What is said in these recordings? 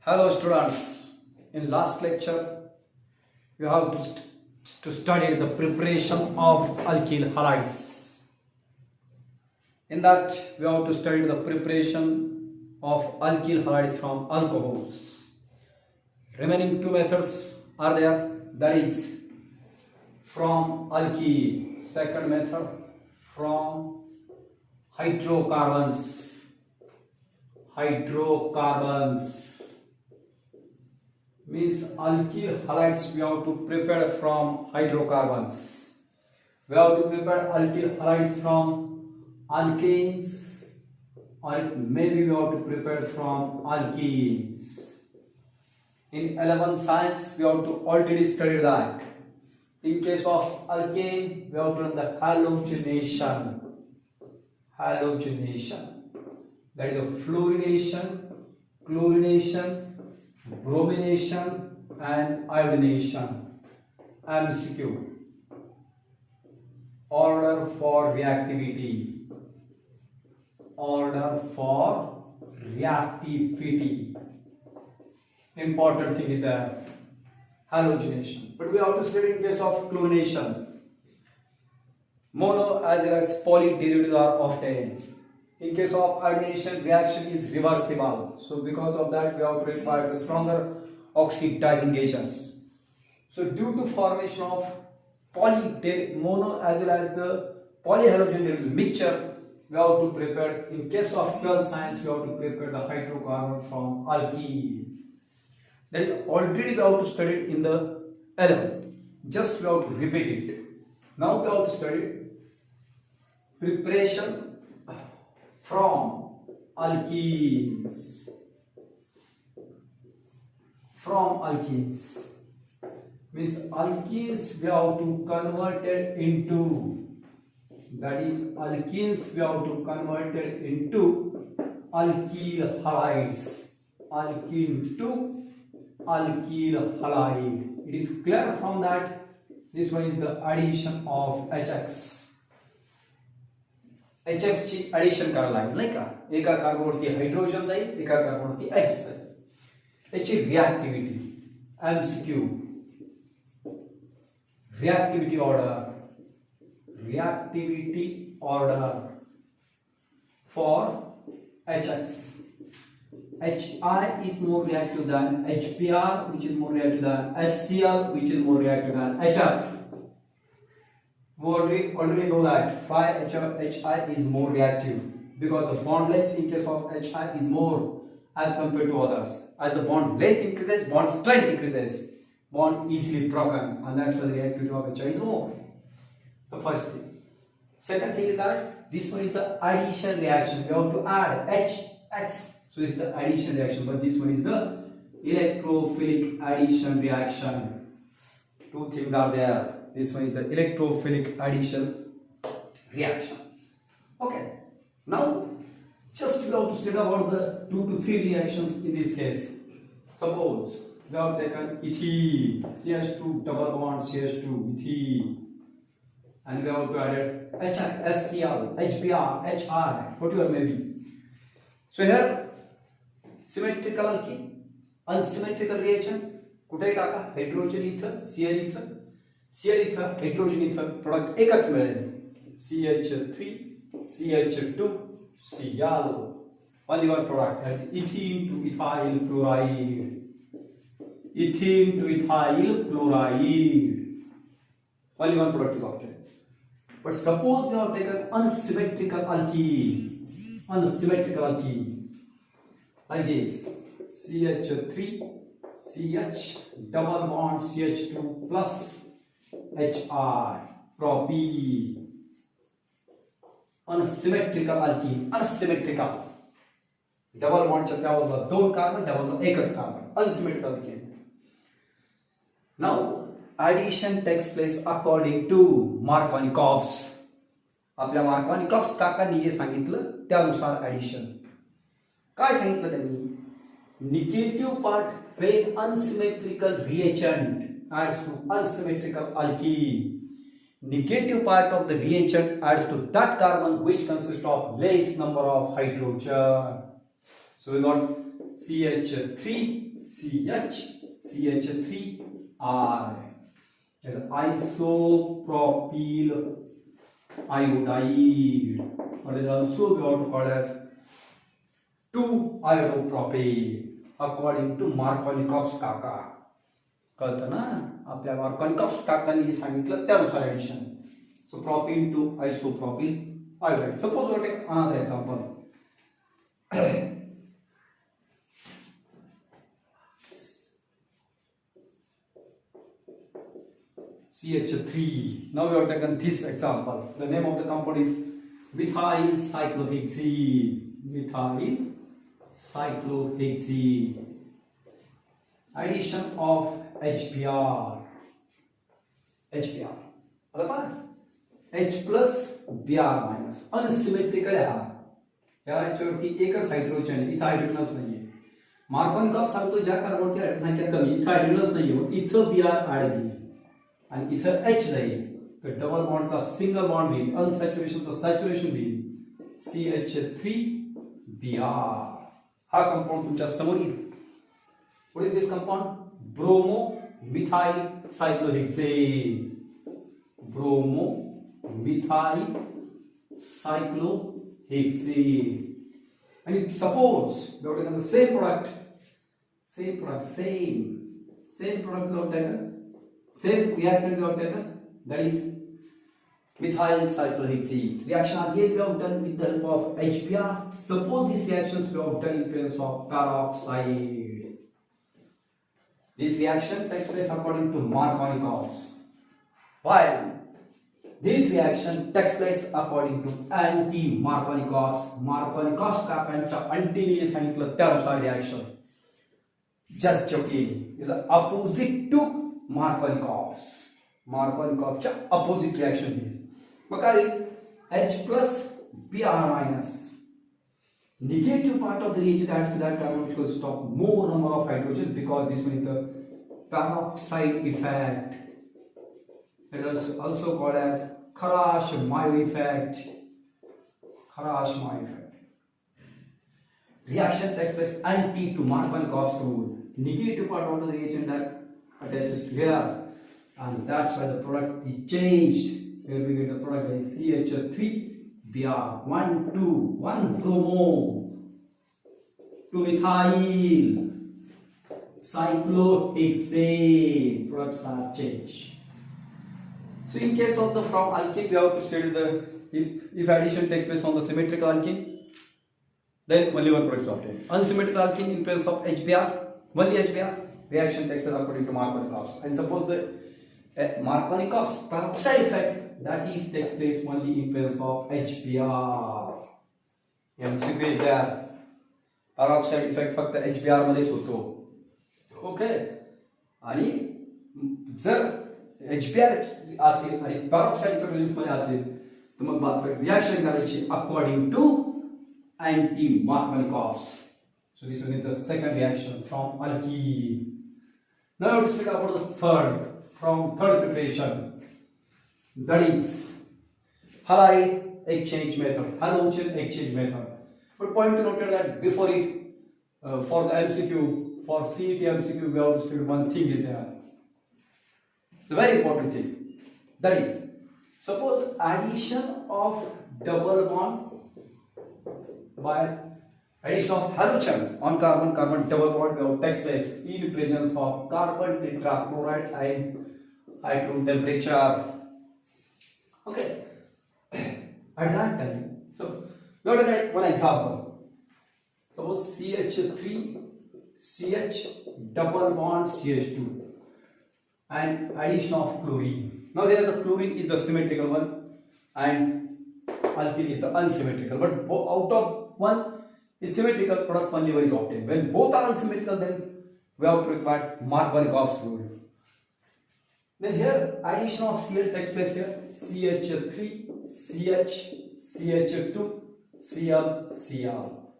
Hello students, in last lecture you have to study the preparation of alkyl halides. In that we have to study the preparation of alkyl halides from alcohols. Remaining two methods are there, that is from alkene. Second method from hydrocarbons. Means alkyl halides we have to prepare from hydrocarbons. We have to prepare alkyl halides from alkanes, or maybe we have to prepare from alkenes. In 11th science we have to already study that. In case of alkane we have to run the halogenation. That is the fluorination, chlorination, bromination and iodination. MCQ. Order for reactivity. Important thing is the halogenation. But we have to study in case of chlorination. Mono as well as poly derivatives are obtained. In case of iodination, reaction is reversible. So because of that, we have to require the stronger oxidizing agents. So due to formation of mono as well as the polyhalogen derivative mixture, we have to prepare, in case of 12th science, we have to prepare the hydrocarbon from alkene. That is already we have to study it in the 11th. Just we have to repeat it. Now we have to study preparation from alkenes. Means alkenes we have to convert it into, that is alkenes we have to convert it into alkyl halides. Alkene to alkyl halide. It is clear from that. This one is the addition of HX. HX ची addition करायला लागेल नाही का. एका कार्बनवरती hydrogen जाईल, एका कार्बनवरती X जाईल. याची reactivity MCQ. Reactivity order for HX. HI is more reactive than HBr, which is more reactive than HCl, which is more reactive than HF. We already know that HI is more reactive because the bond length in case of HI is more as compared to others. As the bond length increases, bond strength decreases. Bond easily broken, and that's why the reactivity of HI is more. The first thing. Second thing is that this one is the addition reaction. We have to add HX. So this is the addition reaction, but this one is the electrophilic addition reaction. Two things are there. This one is the electrophilic addition reaction. Okay. Now, just we have to study about the 2 to 3 reactions in this case. Suppose we have taken ethene, CH2 double bond CH2, ethene, and we have to add HCl, HBr, HI, whatever may be. So here, symmetrical alkene, unsymmetrical reaction, कुठे टाका hydrogen इथं, Cl इथं, Cl इथं, hydrogen इथं, product एकच मिळेल. CH3, CH2, Cl. Only one product, ethene to ethyl chloride. Only one product is obtained. But suppose we have taken unsymmetrical alkene. Like this. CH3, CH double bond CH2 plus HI, Pro-B. Unsymmetrical alkene. Double bond च्या त्यावर दोन carbon, double एकच carbon. Unsymmetrical alkene. Now addition takes place according to Markovnikov's. आपल्या मार्कोव्निकोव्ह काकांनी जे सांगितलं त्यानुसार addition. काय सांगितलं त्यांनी? Negative part when unsymmetrical reagent adds to unsymmetrical alkene. Negative part of the reagent adds to that carbon which consists of less number of hydrogen. So we got CH3, CH3R. Is isopropyl iodide, or is also we ought to call as 2-iodopropane according to Markovnikov's काका. कळतं ना आपल्या Markovnikov's काकांनी जे सांगितलं त्यानुसार addition. So propene to isopropyl iodide. Suppose what take another example. CH3. Now we have taken this example. The name of the compound is methyl cyclohexene. Methyl cyclohexene. Addition of HBr. HBr. H plus Br minus. Unsymmetrical आहे. याच्यावरती एकच hydrogen आहे, इथं हायड्रोजनच नाहीये. मार्कोनिकॉव्ह सांगतो ज्या कार्बनची संख्या कमी, इथं हायड्रोजनच नाहीये, इथं Br ऍड होईल आणि इथं H जाईल, तर डबल बॉन्डचा सिंगल बॉन्ड होईल, अनसॅच्युरेशनचा सॅच्युरेशन होईल. CH3Br. हा कंपाऊंड तुमच्या समोर येईल. What is this compound? Bromomethyl cyclohexane. Bromomethyl cyclohexane. And if suppose we have taken the same product, same product we have taken, same reactant we have taken, that is methyl cyclohexane. Reaction again we have done with the help of HBr. Suppose these reactions we have done in presence of peroxide. This reaction takes place according to Markovnikov's, while this reaction takes place according to anti-Markovnikov's. Markovnikov's काकांच्या अंटीने सांगितलं त्यानुसार reaction. Just joking is the opposite to Markovnikov's. Markovnikovच्या opposite reaction here. मग काय H plus Br minus. Negative part of the reagent adds to that carbon which will stop more number of hydrogen because this one is the peroxide effect. It is also called as Kharash-Mayo effect. Kharash-Mayo effect. Reaction takes place anti to Markovnikov's rule. Negative part of the reagent that attaches to here, and that's why the product is changed. Here we get the product as CH3Br. 1 bromo, 2 methyl cyclohexane. Products are changed. So in case of the from alkene, we have to study the if addition takes place on the symmetrical alkene, then only one product is obtained. Unsymmetrical alkene in presence of HBr, only HBr, reaction takes place according to Markovnikov's. And suppose the Markovnikov's peroxide effect, that is takes place only in presence of HBr. MCQ is there. Peroxide effect फक्त HBr मध्येच होतो. Okay. आणि जर HBr असेल आणि peroxide presence मध्ये असेल तर मग मात्र रिएक्शन करायची according to anti-Markovnikov's. So this one is the second reaction from alkene. Now we have to speak about the third preparation. That is halide exchange method. Halogen exchange method. But point to note that before it, for the MCQ, for CET MCQ, we have to speak one thing is there. The very important thing. That is, suppose addition of double bond by addition of halogen on carbon double bond takes place in presence of carbon tetrachloride and high room temperature. Okay. At that time, so we have to take one example. Suppose CH3 CH double bond CH2 and addition of chlorine. Now here the chlorine is the symmetrical one and alkene is the unsymmetrical. But out of one is symmetrical, product only one is obtained. When both are unsymmetrical, then we have to require Markovnikov's rule. Then here addition of Cl takes place here. CH3 CH CH2 Cl Cl.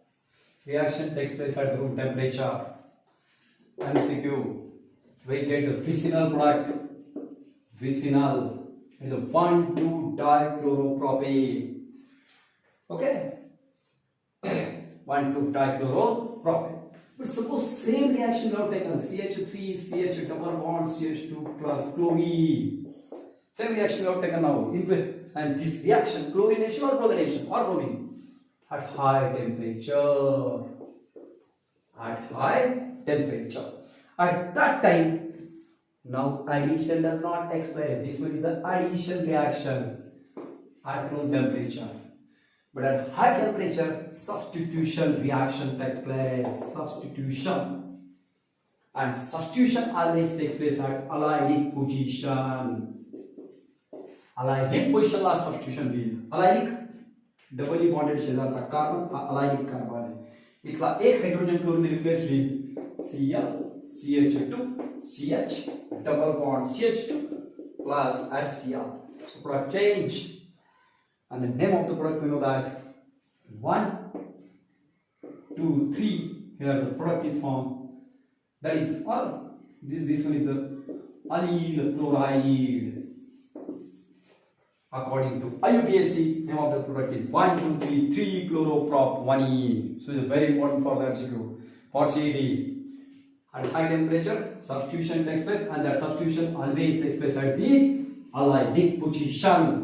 Reaction takes place at room temperature. MCQ. We get a vicinal product. Vicinal is a 1,2-dichloropropane. Okay. 1,2-dichloropropane. But suppose same reaction we have taken CH3 CH double bond CH2 plus chlorine. Same reaction we have taken now. And this reaction, chlorination or chlorination or bromine, at high temperature. At high temperature. At that time, now addition does not explain. This one is the addition reaction at room temperature. But at high temperature, substitution reaction takes place. Substitution. And substitution always takes place at allylic position. Allylic position La substitution होईल. Allylic doubly bonded शेजारचा carbon हा allylic carbon आहे. इथला एक hydrogen chlorine replace होईल Cl CH2 CH double bond CH2 plus HCl. So product change. And the name of the product we know that 1, 2, 3. Here the product is formed. That is all. This one is the allyl chloride. According to IUPAC, name of the product is 1, 2, 3, 3 chloropropene. So it's very important for the MCQ. For CED, at high temperature, substitution takes place, and that substitution always takes place at the allylic position.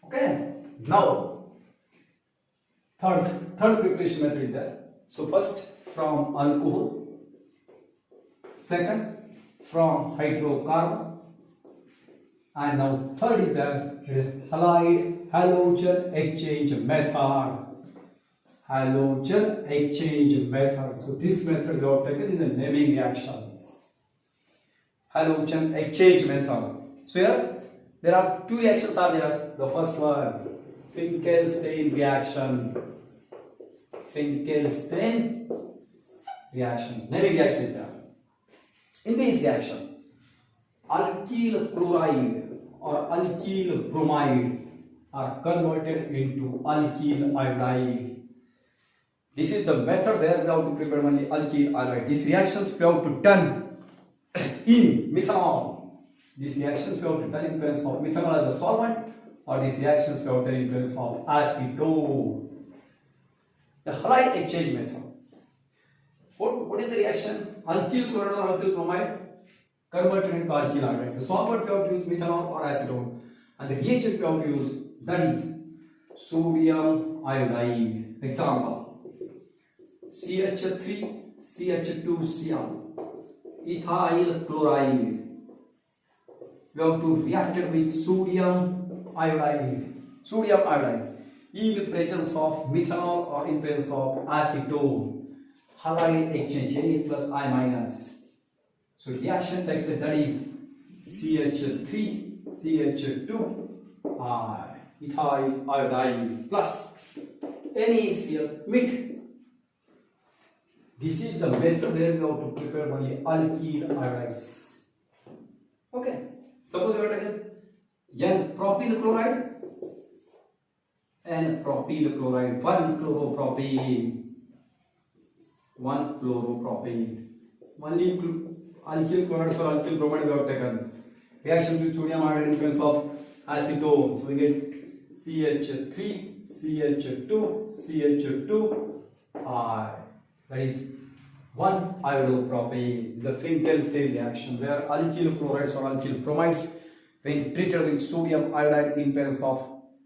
Okay. Now, third preparation method is there. So first from alcohol, second from hydrocarbon, and now third is the halide halogen exchange method. Halogen exchange method. So this method we have taken is the naming reaction. Halogen exchange method. So here there are two reactions are there. The first one, Finkelstein reaction. Finkelstein reaction. Naming reaction is there. In this reaction, alkyl chloride or alkyl bromide are converted into alkyl iodide. This is the method where we have to prepare only alkyl iodide. These reactions we have to done in methanol. These reactions we have to done in presence of methanol as a solvent, or these reactions we have done in presence of acetone. The halide exchange method. What is the reaction? Alkyl chloride or alkyl bromide converted into alkyl iodide. The solvent we have to use methanol or acetone, and the reagent we have to use, that is sodium iodide. Example: CH3 CH2Cl ethyl chloride. We have to react it with sodium iodide. Sodium iodide in presence of methanol or in presence of acetone. Halide exchange, Na plus I minus. So reaction takes place, that is CH3 CH2 ethyl iodide plus NaCl mid. This is the method where we have to prepare only alkyl iodides. Okay. Suppose we are taking N propyl chloride and propyl chloride, 1 chloropropane. Only alkyl chloride or alkyl bromide we have taken. Reaction with sodium iodide in presence of acetone. So we get CH3 CH2 CH2 that is 1 iodopropane. The Finkelstein reaction where alkyl chlorides or alkyl bromides when treated with sodium iodide in presence of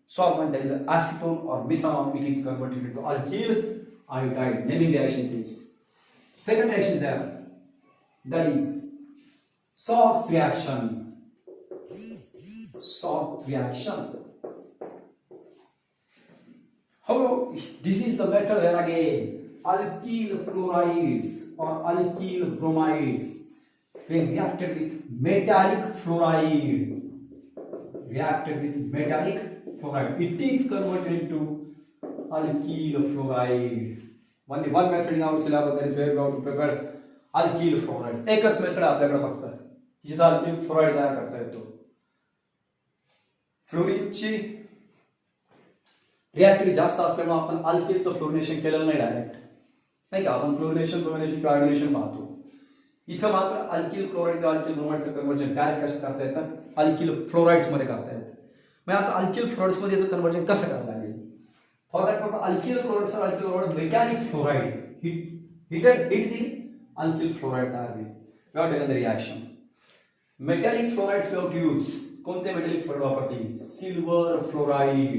solvent, that is acetone or methanol, it is converted into alkyl iodide. Naming reaction is second reaction there, that is Salz reaction. Salz reaction. However, this is the method where again alkyl chlorides or alkyl bromides when reacted with metallic fluoride. It is converted into alkyl fluoride. Only one method in our syllabus, that is where we have to prepare alkyl fluorides. एकच method आपल्याकडे फक्त आहे जिथे alkyl fluoride तयार करता येतो. फ्लोरीनची रिएक्टिव्हिटी जास्त असल्यामुळे आपण अल्किलचं फ्लोरिनेशन केलेलं नाही डायरेक्ट, नाही का. आपण फ्लोरिनेशन किंवा आयोडिनेशन पाहतो. इथं मात्र अल्किल क्लोराइड किंवा अल्किल ब्रोमाइडचं कन्वर्जन डायरेक्ट कसं करता येतं, अल्किल फ्लोराइड्स मध्ये करता येतं. मग आता अल्किल फ्लोराइड्स मध्ये याचं कन्वर्जन कसं करायला लागेल? For that purpose alkyl chlorides और अल्किल क्लोराइड मेटॅलिक फ्लोराइड ही heat दिली अनफिल फ्लोराईड तयार होईल. We have taken the reaction. Metallic fluorides we have to use. कोणते मेटॅलिक फ्लोराइड वापरतील? Silver fluoride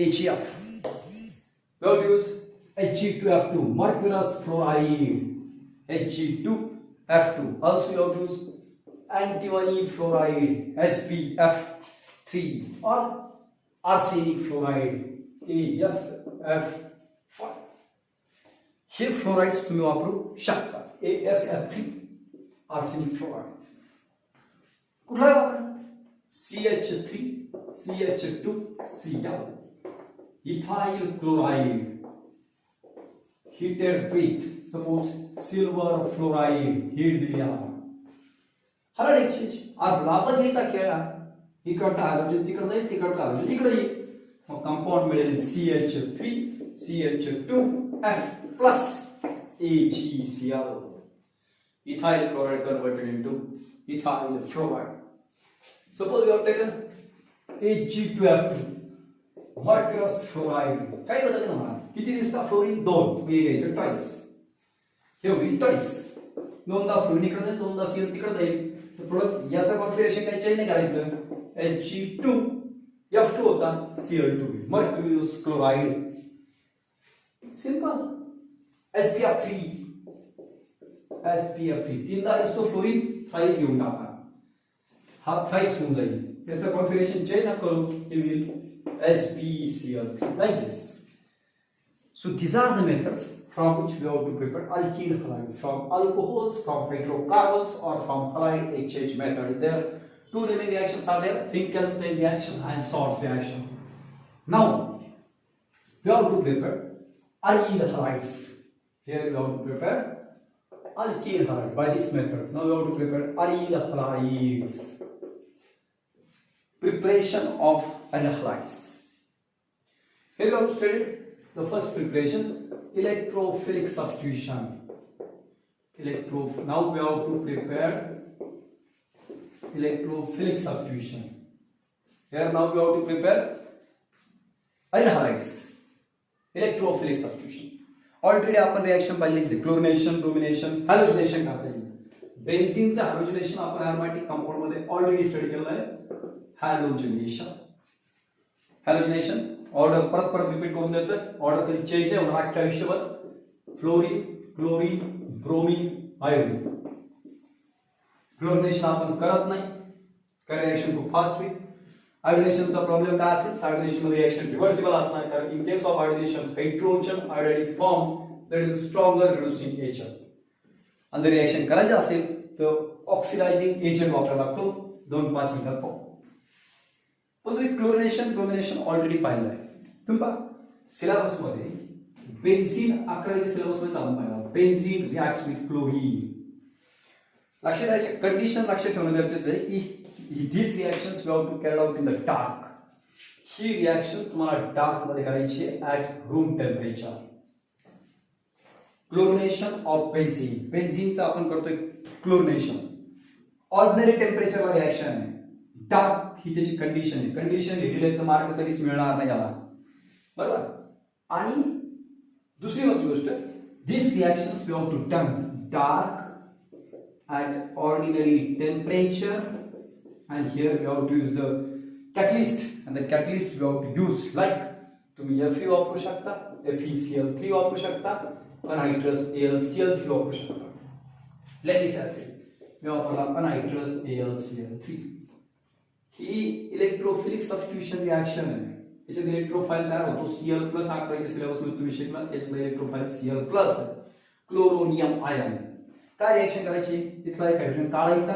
HF. We have to use Hg2F2. Mercurous fluoride Hg2F2. Also we have to use antimony fluoride SpF3 or arsenic fluoride AsF5. हे fluorides तुम्ही वापरू शकता. AsF3 arsenic fluoride. कुठला वापर? CH3 CH2Cl ethyl chloride heated with suppose silver fluoride heat दिली आपण. Halogen exchange आज लांब घ्यायचा खेळ. इकडचा हायड्रोजन तिकडे जाईल, तिकडचा हायड्रोजन इकडे येईल, मग कंपाऊंड मिळेल CH3 CH2F plus AgCl. ethyl chloride converted into ethyl fluoride. Suppose we have taken Hg2F2 mercurous fluoride. काय बदलले तुम्हाला? किती दिसता? फ्लोरीन 2 हे घ्यायचं ट्वाइस. हे होईल ट्वाइस. दोनदा फ्लोरीन इकडे जाईल, दोनदा Cl तिकडे जाईल. तर प्रोडक्ट याचा कॉन्फिगरेशन काही चेंज नाही करायचं. Hg2F2 होता Cl2 mercurous chloride. Simple. SpF3 तीनदा असतो फ्लोरीन, थ्राइस घेऊन टाका. हा थ्राइस होऊन जाईल. याचं कॉन्फिगरेशन चेंज करू, हे will SbCl3 like this. So these are the methods from which we have to prepare alkyl halides from alcohols, from hydrocarbons, or from halide exchange method. There are two remaining reactions are there: Finkelstein reaction and Sort's reaction. Now we have to prepare alkyl halides. Here we have to prepare alkyl halides by these methods. Now we have to prepare alkyl halides. Preparation of alkyl halides. Here we have studied the first preparation, electrophilic substitution. Now we have to prepare electrophilic substitution. Here now we have to prepare alkyl halides. Electrophilic substitution. Already आपण reaction पाहिलीच आहे. Chlorination, bromination, हॅलोजिनेशन करता येईल. बेन्झीनचं हॅलोजिनेशन आपण aromatic compound मध्ये already study केलं आहे. हॅलोजिनेशन order परत repeat करून देतोय. ऑर्डर कधी चेंज नाही होणार अख्ख्या आयुष्यभर. Fluorine, chlorine, bromine, iodine. Chlorination आपण करत नाही, कारण रिएक्शन खूप फास्ट होईल. आयोडीनेशनचा प्रॉब्लेम काय असेल? आयोडीनेशन मध्ये रिएक्शन रिव्हर्सिबल असणार, कारण in case of iodination hydrogen iodide is form that is stronger reducing agent. आणि रिएक्शन करायचं असेल तर ऑक्सिडायझिंग एजंट वापरावा लागतो 2-5 मिनिटात फॉर्म. पण तुम्ही क्लोरिनेशन ब्रोमिनेशन ऑलरेडी पाहिलं आहे. तुम्ही पहा सिलेबस मध्ये बेन्झीन 11च्या सिलेबस मध्ये चालून पाहिला. Benzene reacts with chlorine. लक्षात द्यायचे कंडिशन लक्षात ठेवणं गरजेचं आहे की these reactions we have to carry out in the dark. ही रिएक्शन तुम्हाला डार्क मध्ये करायची आहे at room temperature. Chlorination of benzene. बेन्झीनचं आपण करतोय क्लोरिनेशन. ऑर्डिनरी टेम्परेचरला रिएक्शन आहे. डार्क ही त्याची कंडिशन आहे. कंडिशन लिहिली तर मार्क कधीच मिळणार नाही याला, बरोबर. आणि दुसरी महत्त्वाची गोष्ट, this reactions we have to done dark at ordinary temperature, and here we have to use the catalyst, and the catalyst we have to use like तुम्ही Fe वापरू शकता, FeCl3 वापरू शकता, anhydrous AlCl3 वापरू शकता. Let this acid मी वापरला anhydrous AlCl3. ही electrophilic substitution reaction आहे. याच्यात इलेक्ट्रोफाइल तयार होतो Cl+ 11च्या सिलेबस मध्ये तुम्ही शिकला. याच्यात इलेक्ट्रोफाइल Cl+ आहे. Chloronium ion. काय रिएक्शन करायची? इथला एक हायड्रोजन काढायचा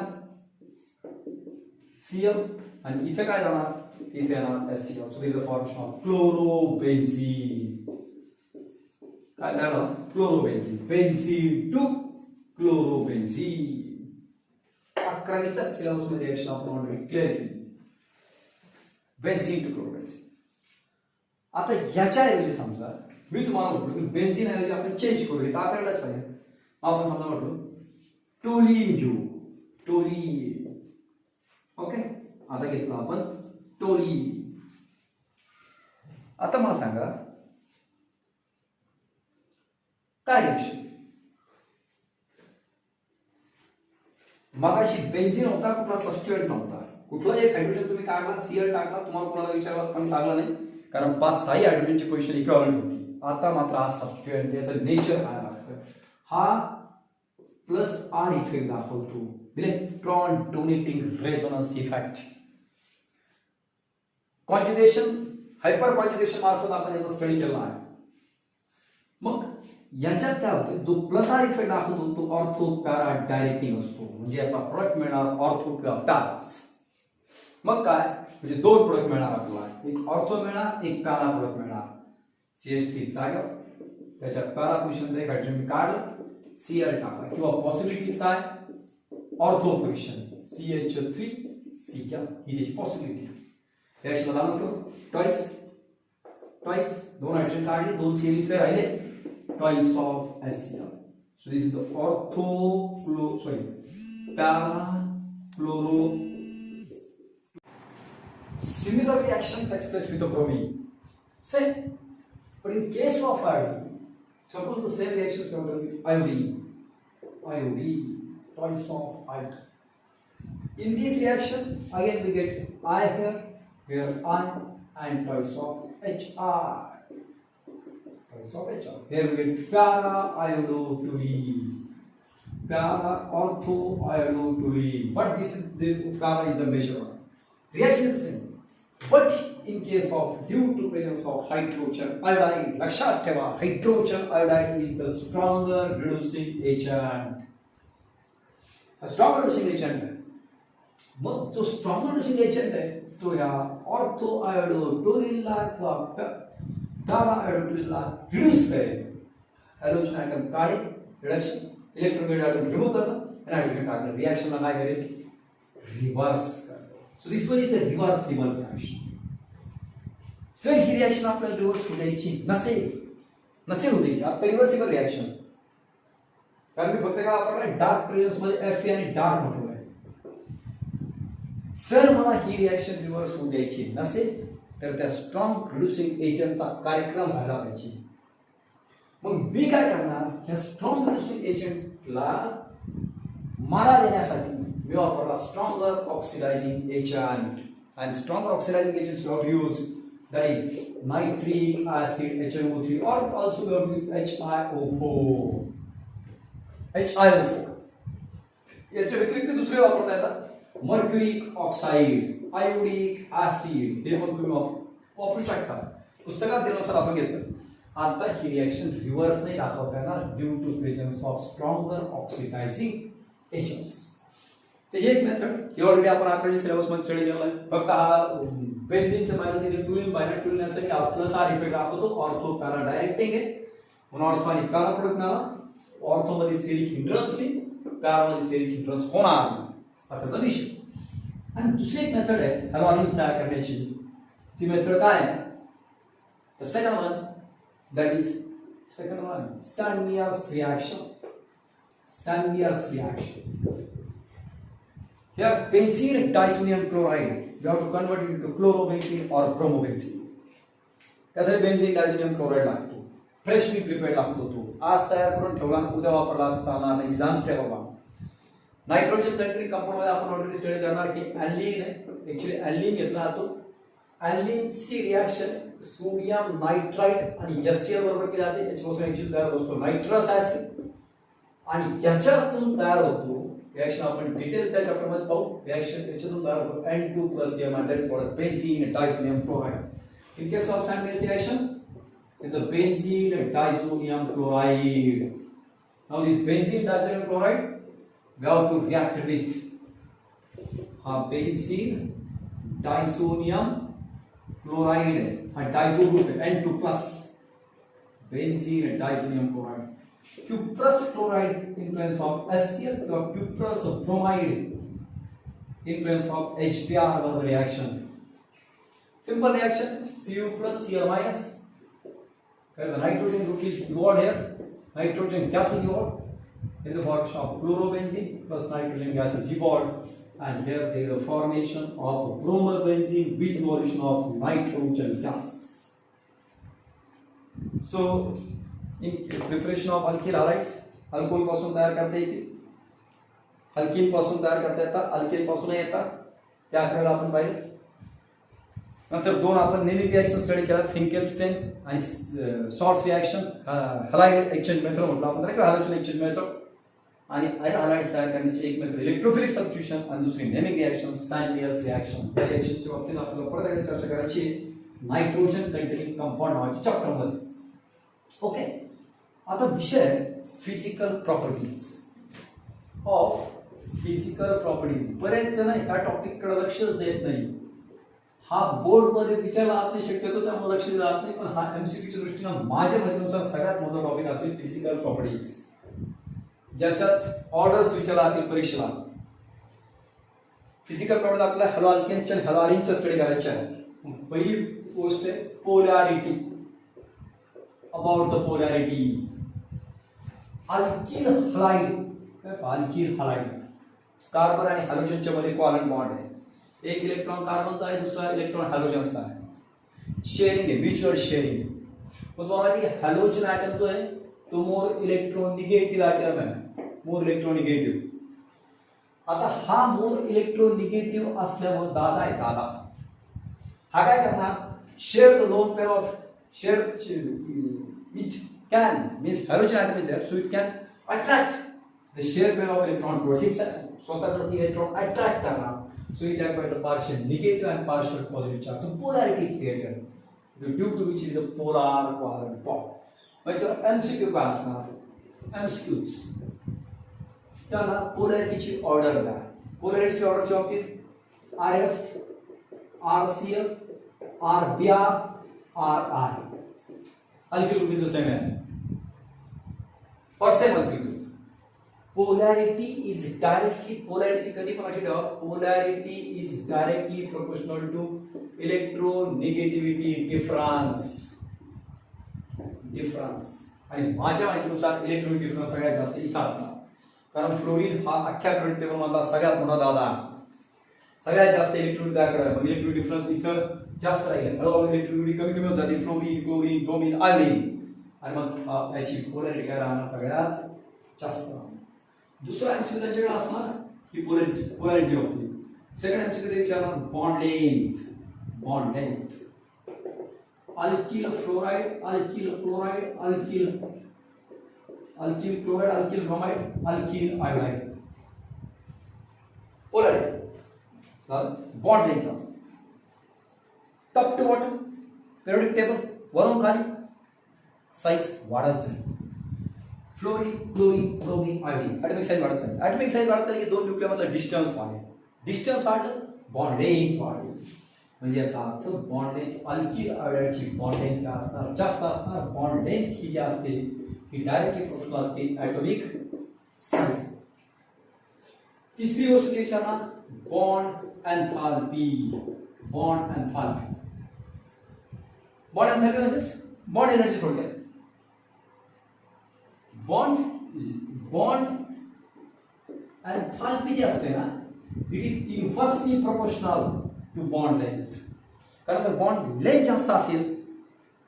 Cl, आणि इथे काय जाणार? इथे येणार HCl. So this is the formation of chlorobenzene. काय झालं? क्लोरोबेन्झीन. Benzene to chlorobenzene. 11च्या सिलेबस मध्ये रिएक्शन आपण ऑलरेडी क्लिअर केली. Benzene to chlorobenzene. आता याच्या ऐवजी समजा मी तुम्हाला म्हटलं की बेन्झीन ऐवजी आपण चेंज करू. इथं करायलाच पाहिजे. आपण समजा म्हटलं टोलीन घेऊ. टोलीन. ओके, आता घेतलं आपण टोलीन. आता मला सांगा काय रिएक्शन? मगाशी बेन्झीन होता, कुठला सबस्टिट्यूएंट नव्हता. कुठलाही एक हायड्रोजन तुम्ही काढला, Cl टाकला, तुम्हाला कोणाला विचारला पण लागला नाही, कारण 5-6 हायड्रोजनची पोझिशन इक्विव्हॅलेंट होती. आता मात्र हा सबस्टिट्यूएंट, याचं नेचर काय लागतं, हा प्लस आर इफेक्ट दाखवतो, electron donating resonance effect. Conjugation, hyper conjugation मार्फत आपण याचा स्टडी केला आहे. मग याच्यात काय होतं, जो प्लस आर इफेक्ट दाखवतो तो ऑर्थो पॅरा डायरेक्टिंग असतो, म्हणजे याचा प्रोडक्ट मिळणार ऑर्थो किंवा पॅरास. मग काय, म्हणजे दोन प्रोडक्ट मिळणार आपल्याला, एक ऑर्थो मिळणार, एक पॅरा प्रोडक्ट मिळणार. CH3 जागा, त्याच्या पॅरा पोझिशनचा एक हायड्रोजन काढला, Cl टाकला, किंवा पॉसिबिलिटीज काय, ऑर्थो पोझिशन CH3 Cl ही त्याची पॉसिबिलिटी. रिएक्शन लावून करू, ट्वाइस दोन हायड्रोजन काढले, दोन Cl इथे राहिले, twice of HCl. So this is the para-chloro. Similar reaction takes place with the bromine. Same, but in case of iodine, suppose the same reaction is done with iodine, twice of iodine. In this reaction, again we get I here I, and twice of HI. Here we get para-iodo-2E, para-ortho-iodo-2E, but this is the para is the major one. Reaction is the same, but in case of due to presence of hydrogen iodide, lakshat theva, hydrogen iodide is the stronger reducing agent. A stronger reducing agent है. मग जो stronger reducing agent है तो या ortho-iodo-2E किंवा para-iodo-2E reduce करें. Hydrogen atom काढे, reduction, electronegative atom remove करना, आणि हाइड्रोजन टाकलं, रिएक्शन ला काय करेल, रिव्हर्स करेल. So this one is the reversible reaction. Sir he reaction आपल्याला रिव्हर्स होऊ द्यायची नसेल होऊ द्यायची, आता रिव्हर्सिबल रिएक्शन, कारण मी फक्त काय वापरलं, डार्क प्रेझेन्स मध्ये Fe आणि डार्क म्हटलं आहे. सर मला ही रिएक्शन रिव्हर्स होऊ द्यायची नसेल तर त्या स्ट्रॉंग रिड्युसिंग एजंटचा कार्यक्रम व्हायला पाहिजे. मग मी काय करणार, ह्या स्ट्रॉंग रिड्युसिंग एजंटला मारा देण्यासाठी मी वापरला stronger oxidising agent. And stronger oxidising agents we have use, that is nitric acid HNO3, or also we have used HiO4. याच्या व्यतिरिक्त दुसरे वापरता येतात, मर्क्युरिक ऑक्साइड, आयोडिक ऍसिड, हे पण तुम्ही वापरू शकता. पुस्तकात दिल्यानुसार आपण घेतलं. आता ही रिएक्शन रिव्हर्स नाही दाखवता येणार due to presence of stronger oxidising agents. ते एक मेथड ही ऑलरेडी आपण आपल्या सिलेबस मध्ये स्टडी केला आहे. फक्त हा बेन्झीनचं पाहिलं तिथे टुलिन पाहिलं, टुलिनसाठी हा प्लस आर इफेक्ट दाखवतो, ऑर्थो पॅरा डायरेक्टिंग आहे म्हणून ऑर्थो आणि पॅरा प्रोडक्ट मिळाला. ऑर्थो मध्ये स्टेरिक हिंड्रन्स नाही, पॅरा मध्ये स्टेरिक हिंड्रन्स होणार नाही, असा त्याचा विषय. आणि दुसरी एक मेथड आहे हॅलोजेन्स तयार करण्याची. ती मेथड काय आहे, the second one, that is Sandmeier's reaction. Here benzene disonium chloride, we have to convert it into chlorobenzene or bromobenzene. त्यासाठी बेन्झीन डायझोनियम क्लोराइड लागतो, फ्रेशली प्रिपेअर्ड लागतो. तो आज तयार करून ठेवला, उद्या वापरला असं चालणार नाही, जाणच ठेवा बाबा. नायट्रोजन कंट्री कंपाऊंड मध्ये आपण ऑलरेडी स्टडी करणार की ॲल्लिन आहे, ऍक्च्युअली ॲल्लिन घेतला जातो. ॲल्लिनची रिएक्शन सोडियम नायट्राइट आणि HCl बरोबर केली जाते, याच्यापासून ऍक्च्युअली तयार होतो नायट्रस ऍसिड, आणि याच्यातून तयार होतो रिएक्शन आपण डिटेल त्या चॅप्टर मध्ये पाहू. रिएक्शन याच्यातून तयार होतो N2+Cl, and that is called benzene disonium chloride. In case of Sandmeier's reaction, is the benzene disonium chloride. Now this benzene disonium chloride we have to react with benzene disonium chloride, a dizo group N2+, benzene disonium chloride. Cuprous chloride in presence of HCl, or cuprous bromide in presence of HBr reaction. Simple reaction, Cu plus Cl minus. The nitrogen group is evolved here. Nitrogen gas is evolved in the formation of chlorobenzene plus nitrogen gas is evolved, and here there is a formation of bromobenzene with evolution of nitrogen gas. So in preparation of alkyl halides, alcohol पासून तयार करता येते. Alkene पासून तयार करता येतात, alkane पासून येतात, त्या आकड्याला आपण पाहिलं. नंतर दोन आपण नेहमी रिॲक्शन स्टडी केला, फिंकेलस्टेन आणि shorts reaction, halide exchange method म्हटलं आपण, हॅलोजन एक्सचेंज मेथड. आणि हलाइड्स तयार करण्याची एक मेथड इलेक्ट्रोफिलिक सबस्टिट्यूशन आणि दुसरी नेमिक रिॲक्शन, सायनियर्स रिॲक्शन. त्या रिॲक्शनच्या बाबतीत आपल्याला परत एकदा चर्चा करायची नायट्रोजन कंटेनिंग कंपाऊंड नावाच्या चॅप्टरमध्ये. ओके, आता विषय physical properties of physical properties. बरेच जण ह्या टॉपिककडे लक्षच देत नाही. हा बोर्ड मध्ये विचारला जात नाही शक्यतो, त्यामुळे लक्ष जात नाही. पण हा एमसीक्यूच्या दृष्टीने माझ्या मतानुसार सगळ्यात मोठा टॉपिक असेल फिजिकल प्रॉपर्टीज, ज्याच्यात ऑर्डर्स विचारला जातील परीक्षेला. फिजिकल प्रॉपर्टीज आपल्याला हॅलो अल्केन्सच्या आणि हॅलो अलिनच्या स्टडी करायच्या आहेत. पहिली गोष्ट आहे polarity. About the polarity, alkyl halide, alkyl halide, carbon आणि हॅलोजनच्या मध्ये कोव्हॅलेंट बॉन्ड आहे. एक इलेक्ट्रॉन कार्बनचा आहे, दुसरा इलेक्ट्रॉन हॅलोजनचा आहे. शेअरिंग आहे, म्युच्युअल शेअरिंग. पण तुम्हाला हॅलोजन ॲटम जो आहे तो मोर इलेक्ट्रोनिगेटिव्ह ॲटम आहे, मोर इलेक्ट्रोनिगेटिव्ह. आता हा मोर इलेक्ट्रोनिगेटिव्ह असल्यामुळे दादा आहे, दादा हा काय करणार, share the lone pair of share it can means halogen atom is there, so it can attract the share pair of electron towards स्वतःकडे इलेक्ट्रॉन अट्रॅक्ट करणार. So it acquires the partial negative and partial positive charge. So polarity is created, due to which is a polar covalent bond. म्हणजे MCQ काय असणार, MCQs त्याला पोलॅरिटीची order द्या. पोलॅरिटीची ऑर्डरच्या बाबतीत RF, RCl, RBr, RI. Alkyl group is the same or same alkyl group. Polarity is directly, polarity कधी पण लक्षात ठेवा, polarity is directly proportional to electronegativity difference. आणि माझ्या माहितीनुसार इलेक्ट्रॉन डिफरन्स सगळ्यात जास्त इथं असणार, कारण फ्लोरीन हा अख्ख्या पिरियड टेबल मधला सगळ्यात मोठा दादा, सगळ्यात जास्त इलेक्ट्रॉन तयार करायला. मग इलेक्ट्रॉन डिफरन्स इथं जास्त राहील, हळूहळू इलेक्ट्रॉनिटी कमी कमी होत जाते, फ्लोरीन, क्लोरीन, ब्रोमीन, आयोडीन. आणि मग याची पोलॅरिटी काय राहणार, सगळ्यात जास्त. दुसरा एमसीक्यू त्यांच्याकडे असणार ही पोलॅरिटी होती. सेकंड एमसीक्यू विचारणार bond length. Bond length, alkyl fluoride, alkyl chloride, alkyl chloride, alkyl bromide, alkyl iodide. Polarity, bond length, top to bottom periodic table, वरून खाली साइज वाढत जाईल. Fluorine, chlorine, bromine, iodine, atomic size वाढत जाईल. Atomic size वाढत जाईल की दोन न्यूक्लियरमधलं डिस्टन्स वाढेल. डिस्टन्स वाढलं, बॉन्ड लेंथ वाढेल. म्हणजे याचा अर्थ बॉन्ड लेंथ, अल्किल आयोडाइडची बॉन्ड लेंथ काय असणार, जास्त असणार. बॉन्ड लेंथ ही जी असते ही डायरेक्टली प्रोपोर्शनल असते ॲटॉमिक साइज. तिसरी गोष्ट विचारणार bond enthalpy. Bond enthalpy, bond enthalpy म्हणजे बॉन्ड एनर्जी थोडक्यात. बॉन्ड एन्थाल्पी जी असते ना, it is inversely proportional to bond length. कारण जर बॉन्ड लेंथ जास्त असेल,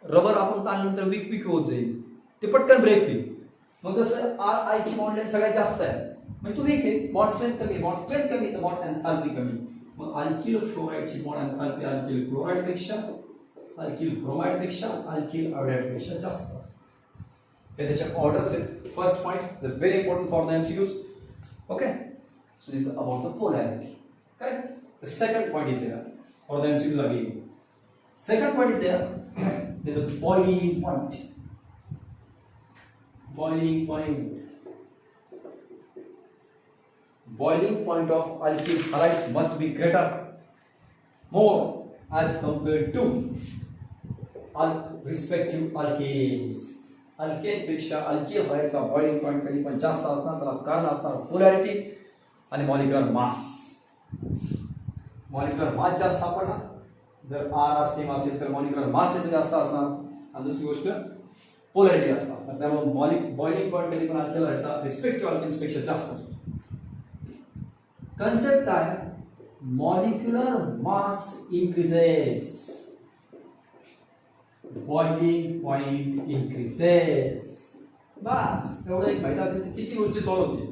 रबर आपण ताणल्यानंतर वीक होत जाईल, ते पटकन ब्रेक होईल. मग जसं RI ची बॉन्ड लेंथ सगळ्यात जास्त आहे, म्हणजे तो वीक आहे, बॉन्ड स्ट्रेंथ कमी, बॉन्ड स्ट्रेंथ कमी तर बॉन्ड एन्थाल्पी कमी. मग अल्किल फ्लोराइडची बॉन्ड एन्थाल्पी अल्किल क्लोराइड पेक्षा, अल्किल ब्रोमाइड पेक्षा, अल्किल आयोडाइड पेक्षा जास्त. हे त्याच्या ऑर्डर्स आहेत. First point, the very important for the MCQs. Okay, so this is about the polarity. Correct. The second point is there for the MCQs again. Second point is there, there is a boiling point. Boiling point. Boiling point of alkyl halides must be greater, more as compared to respective alkanes. Alkane पेक्षा alkyl हलाइडचा boiling point कधी पण जास्त असणार. त्याला कारण असणार polarity आणि molecular mass. Molecular mass जास्त सापडणार. जर R सेम असेल तर मॉलिक्युलर मास जास्त असणार. आणि दुसरी गोष्ट पोलॅरिटी जास्त असणार. त्यामुळे बॉइलिंग पॉइंट कधी पण अल्किल हलाइडचा रिस्पेक्टिव्ह अल्केन्स पेक्षा जास्त असतो. कन्सेप्ट काय, molecular mass increases, boiling point increases. बस एवढं एक माहिती असेल तर किती गोष्टी सॉल्व्ह होतील.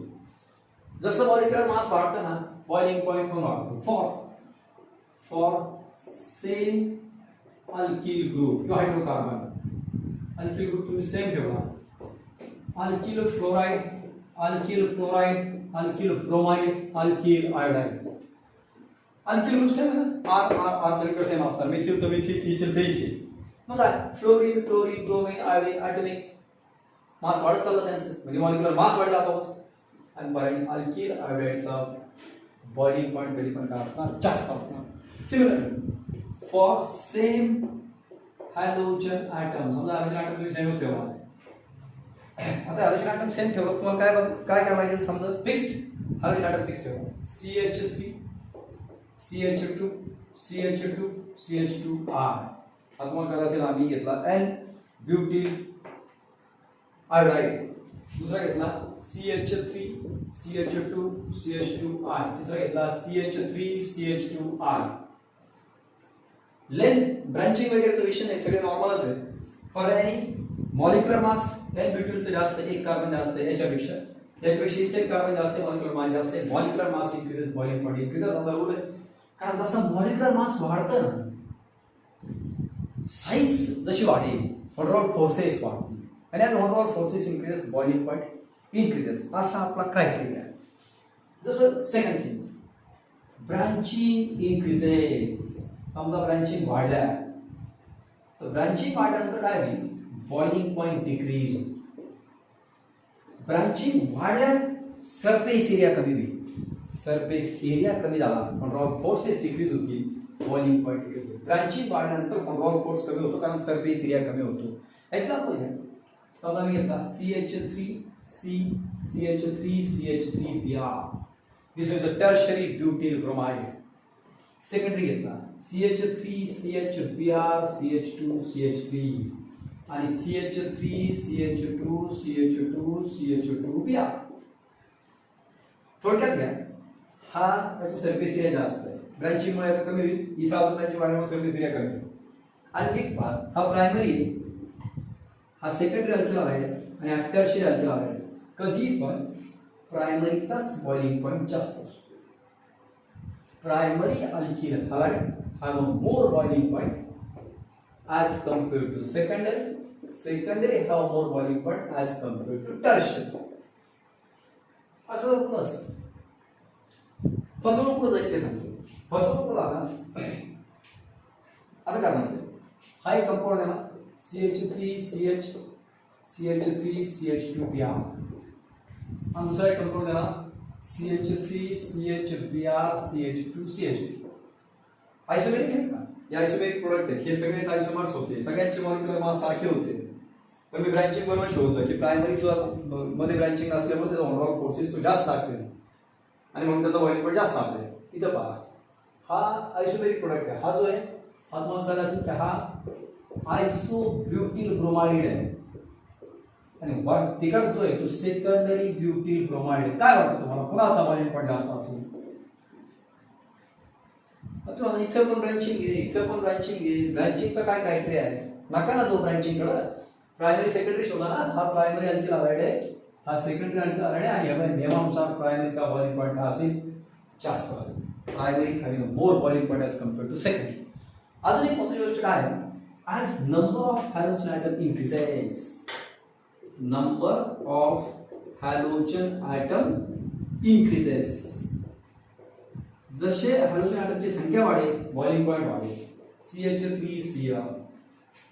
जसं मॉलिक्युलर मास वाढतं ना बॉइलिंग पॉइंट पण वाढतो. फॉर सेम अल्किल ग्रुप किंवा हायड्रोकार्बन अल्किल ग्रुप तुम्ही सेम ठेवा. Alkyl fluoride, alkyl chloride, alkyl bromide, alkyl iodide. Alkyl group same आहे ना. आर सगळीकडे सेम असतात. मिथिल तर मिथिल, इथिल तर इथिल. मग काय fluorine, chlorine, bromine, iodine, atomic mass वाढत चाललं त्यांचं, म्हणजे मॉलिक्युलर मास वाढला पाऊस. आणि बरं अल्किल आयोडाइडचा बॉइलिंग पॉइंट कधी पण काय असणार जास्त असणार. Similarly for same halogen atom, समजा हॅलोजन ॲटम तुम्ही सेमच ठेवा. आता हॅलोजन ॲटम सेम ठेवा, तुम्हाला काय काय पाहिजे समजा फिक्स्ड हॅलोजन ॲटम फिक्स ठेवा. CH3 CH2 CH2 CH2R. आता तुम्हाला करायचं असेल आम्ही घेतला N ब्युटिल आयोडाइड, दुसरा घेतला CH3 CH2 CH2R, तिसरा घेतला CH3 CH2R. लेंथ ब्रांचिंग वगैरेचा विषय नाही, सगळे नॉर्मलच आहे. पर्यायी मॉलिक्युलर मास N ब्युटिलचं जास्त, एक कार्बन जास्त आहे याच्यापेक्षा इथे कार्बन जास्त आहे, मॉलिक्युलर मास जास्त आहे. Molecular mass increases, boiling point increases असा रूल आहे. कारण जसं मॉलिक्युलर मास वाढतं ना साइज जशी वाढेल ओव्हरऑल फोर्सेस वाढतील, आणि as overall forces increases boiling point increases, असा आपला क्रायटेरिया आहे. जसं सेकंड थिंग ब्रांचिंग इन्क्रीजेस. समजा ब्रांचिंग वाढल्या तर ब्रांचिंग वाढल्यानंतर काय होईल बॉइलिंग पॉइंट डिक्रीज. ब्रांचिंग वाढल्या सरफेस एरिया कमी होईल, सरफेस एरिया कमी झाला ओव्हरऑल फोर्सेस डिक्रीज होतील, बॉइलिंग पॉइंट डिक्रीज होईल. ब्रांचिंग वाढल्यानंतर ओव्हरऑल फोर्स कमी होतो कारण सरफेस एरिया कमी होतो. एक्झाम्पल घ्या, समजा मी घेतला CH3 CH3Br, this is the tertiary butyl bromide. Secondary घेतला CH3 CHBr CH2 CH3 आणि CH3 CH2 CH2 CH2Br. थोडक्यात घ्या, हा याचा सरफेस एरिया जास्त आहे, ब्रांचिंगमुळे याचा कमी होईल, इथं अजून ब्रांचिंग वाढल्यामुळे सरफेस एरिया कमी होईल. आणि एक पार्ट हा प्रायमरी आहे, हा सेकंडरी अल्किल आहे आणि हा टर्शियरी अल्किल आहे. कधी पण प्रायमरीचाच बॉइलिंग पॉइंट जास्त असतो. Primary alkyl have more boiling point as compared to secondary. Secondary have more boiling point as compared to tertiary. असं प्लस फसवणूक जाईल ते सांगतो. फसवणूक झाला असं करणार हा एक कंपाऊंड आहे ना CH3 CH2Br, आणि दुसरा एक कंपाऊंड आहे ना CH3 CHBr CH2 CH3. आयसोमेरिक आहेत ना, हे आयसोमेरिक प्रोडक्ट आहेत, हे सगळेच आयसोमर्स होते, सगळ्यांचे मॉलिक्युलर मास सारखे होते. पण मी ब्रांचिंग बरोबर शोधलं की प्रायमरी मध्ये ब्रांचिंग असल्यामुळे त्याचा ओव्हरऑल फोर्सेस तो जास्त लागते आणि म्हणून त्याचा बॉइलिंग पॉइंट जास्त आहे. इथं पहा हा आयसोमेरिक प्रोडक्ट आहे, हा जो आहे हा तुम्हाला कळलं असेल की हा आयसोब्युटिल ब्रोमाइड आहे आणि तिकडचा जो आहे तो सेकंडरी ब्युटिल ब्रोमाइड. काय वाटतं तुम्हाला कुणाचा बॉइलिंग पॉइंट जास्त असेल? तुम्हाला इथं पण ब्रांचिंग घे, इथं पण ब्रांचिंग घे, ब्रांचिंगचा काय क्रायटेरिया आहे? नका ना जो ब्रांचिंग कडं प्रायमरी सेकंडरी शोधा ना. हा प्रायमरी अल्किल हायड्राइड आहे, हा सेकंडरी अल्किल हायड्राइड आहे, आणि या नियमानुसार प्रायमरीचा बॉइलिंग पॉइंट हा असेल जास्त. Primary having more boiling point as compared to secondary. अजून एक महत्त्वाची गोष्ट काय आहे, as number of halogen atom increases, number of halogen atom increases, जसे हॅलोजन ॲटमची संख्या वाढेल बॉइलिंग पॉइंट वाढेल. CH3Cl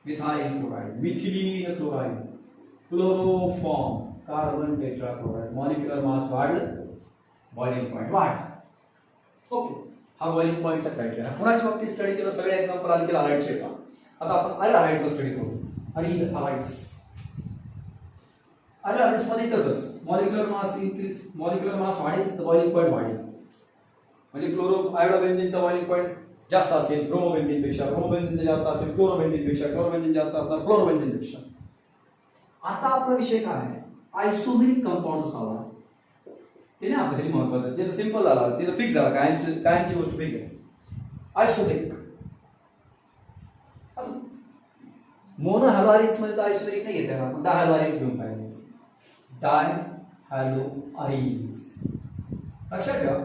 methyl chloride, methylene chloride, chloroform, carbon tetrachloride, molecular mass वाढलं बॉइलिंग पॉइंट वाढ. ओके, हा बॉइलिंग पॉइंटचा क्रायटेरिया. कुणाच्या बाबतीत स्टडी केलं सगळे एक्झाम्पल अल्किल हायड्राइडचे का. आता आपण अल हायड्राइडचा स्टडी करू. आणि हायड्राइड्स अल हायड्राइड्स मध्ये तसंच molecular mass increase, molecular mass वाढेल तर बॉइलिंग पॉइंट वाढेल. म्हणजे क्लोरो आयोडोबेन्झीनचा बॉइलिंग पॉइंट जास्त असेल ब्रोमोबेन्झीन पेक्षा, ब्रोमोबेन्झीन जास्त असेल क्लोरोबेन्झीन पेक्षा, क्लोरोबेन्झीन जास्त असणार फ्लोरोबेन्झीन पेक्षा. आता आपला विषय काय आहे, आयसोमेरिक कंपाऊंडचा चालू आहे. ते नाही आपल्यासाठी महत्वाचं आहे, ते तर सिंपल झाला, ते तर फिक्स झाला, कायमची गोष्ट फिक्स आहे. आयसोमेरिक मोनो हॅलोआरिन्स मध्ये तर आयसोमेरिक नाही घेता येणार, पण डाय हॅलोआरिन्स घेऊन पाहिजे. डाय हॅलोआरिन्स लक्षात ठेवा,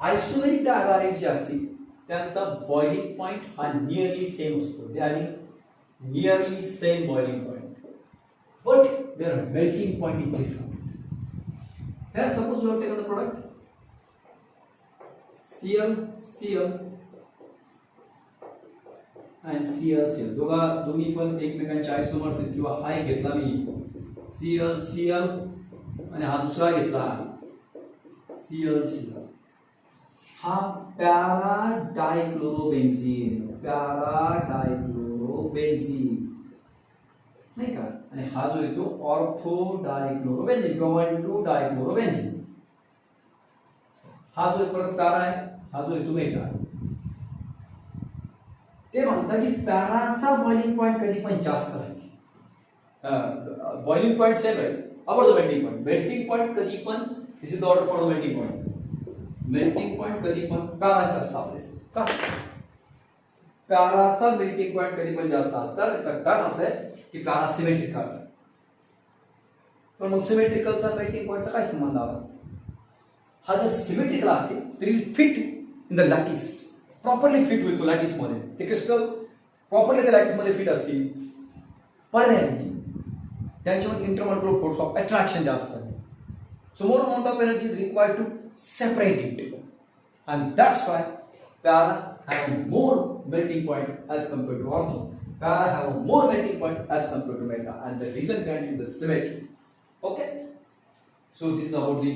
आयसोमेरिक डायगारिक्स जे असतील त्यांचा बॉइलिंग पॉइंट हा नियरली सेम असतो. They are nearly same boiling point, but their melting point is different. Here suppose you have taken the product Cl and Cl. दोन्ही पण एकमेकांच्या आयसोमर्स आहेत किंवा हा एक घेतला मी Cl आणि हा दुसरा घेतला Cl. हा पॅरा डायक्लोरोबेन्झीन नाही का, आणि हा जो येतो ऑर्थो डायक्लोरोबेन्झीन किंवा 1,2 डायक्लोरोबेन्झीन. हा जो एक परत पॅरा आहे, हा जो येतो मेटा. ते म्हणतात की पॅराचा बॉइलिंग पॉइंट कधी पण जास्त राहील. बॉइलिंग पॉइंट सेम आहे about the melting point. Melting point कधी पण this is the order for the melting point. Melting point कधी पण पॅराचा असतो का, पॅराचा मेल्टिंग पॉइंट कधी पण जास्त असतात. याचं कारण असं आहे की पॅरा सिमेट्रिकल. पण मग सिमेट्रिकलचा मेल्टिंग पॉइंटचा काय संबंध आला. हा जर सिमेट्रिकल असेल तरी fit in the lattice, properly fit होईल तो लॅटिस मध्ये. ते क्रिस्टल प्रॉपरली त्या लॅटिस मध्ये फिट असतील. पर्यायी त्यांच्यामध्ये इंटरमॉलिक्युलर फोर्स ऑफ अट्रॅक्शन जास्त आहे. So more amount of energy is required to separate it, and that's why para have a more melting point as compared to ortho. Para have a more melting point as compared to meta, and the reason behind it is the symmetry. Okay, so this is about the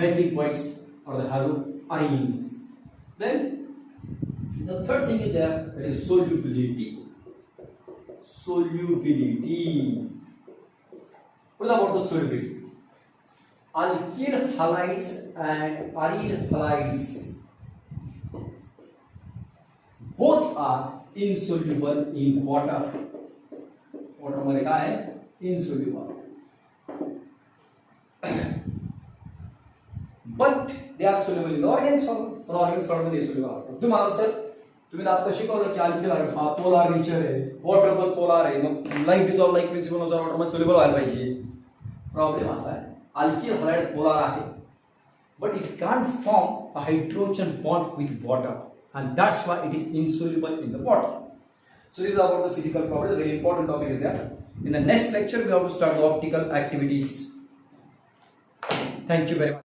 melting points or the haloarines. Then the third thing is there, that is solubility. What about the solubility? Alkyl halides and aryl halides both are insoluble in water. Water मध्ये काय आहे, insoluble. But they are soluble in organic solvent. पण organic solvent मध्ये soluble असतात. तुम्हाला sir तुम्ही आता शिकवलं की अल्किल हालाइड हा पोलार नेचर आहे, वॉटर पण पोलार आहे, मग लाईक डिझॉल्व लाईक प्रिन्सिपल नुसार वॉटर मध्ये सोल्युबल व्हायला पाहिजे. प्रॉब्लेम असा आहे alkyl halide polar आहे, but it can't form a hydrogen bond with water, and that's why it is insoluble in the water. So this is about the physical properties. Very important topic is there. In the next lecture we have to start the optical activities. Thank you very much.